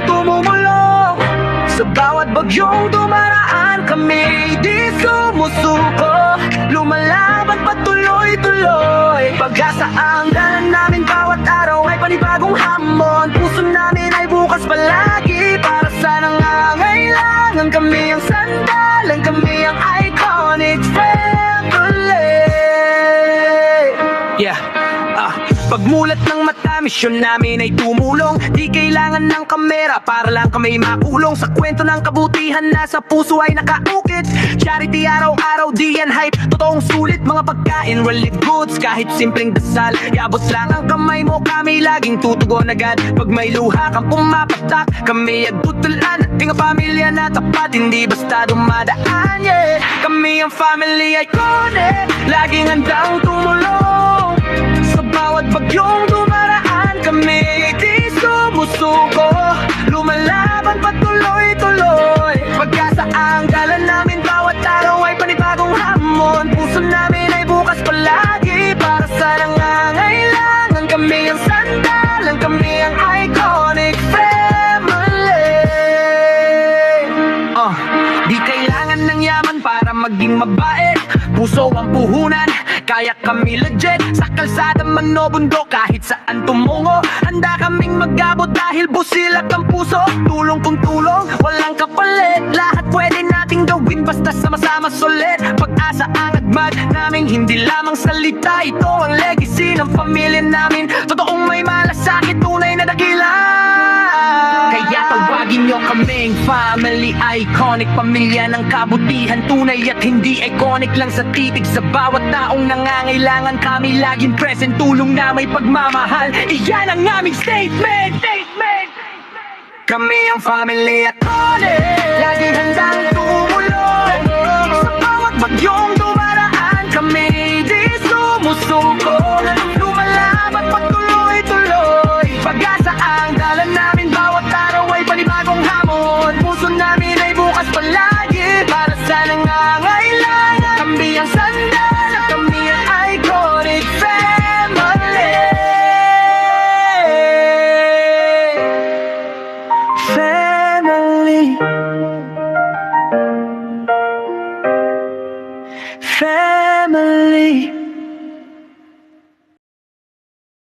handang tumumulong. Sa bawat bagyong dumaraan kami di sumusuko. Lumalaban patuloy-tuloy. Pag-asa ang dalan namin, bawat araw ay panibagong hamon. Puso namin ay bukas palagi para sa nangangailangan. Kami ang sandalan, kami ang iconic family. Yeah, pagmulat ng mata, misyon namin ay tumulong. Di kailangan ng kamera para lang kami makulong. Sa kwento ng kabutihan na sa puso ay nakaukit. Charity araw-araw, di yan hype, totoong sulit. Mga pagkain, relief goods, kahit simpleng dasal. Iabot lang ang kamay mo, kami laging tutugon agad. Pag may luha kang pumapatak, kami agtutulan. Ating pamilya na tapat, hindi basta dumadaan, yeah. Kami ang family iconic, laging handang tumulong. Sa bawat bagyong dumaraan kami di sumusuko. Lumalaban patuloy-tuloy. Pag-asa ang dalan namin, bawat araw ay panibagong hamon. Puso namin ay bukas palagi para sa nangangailangan. Kami ang sandalan, kami ang iconic family. Di kailangan ng yaman para maging mabait. Puso ang puhunan, kaya kami legit. Sa kalsada man o bundok, kahit saan tumungo, handa kaming mag-abot dahil busilak ang puso. Tulong kung tulong, walang kapalit. Lahat pwede nating gawin basta sama-sama sulit. Pag-asa ang agmad namin, hindi lamang salita. Ito ang legacy ng pamilya namin. Totoong may malasakit, tunay na dakila. Kaya tawagin nyo kaming family iconic. Pamilya ng kabutihan, tunay at hindi iconic lang sa titig. Sa bawat taong nangangailangan, kami laging present. Tulong na may pagmamahal, iyan ang aming statement. Kami ang family iconic, laging handang tulong.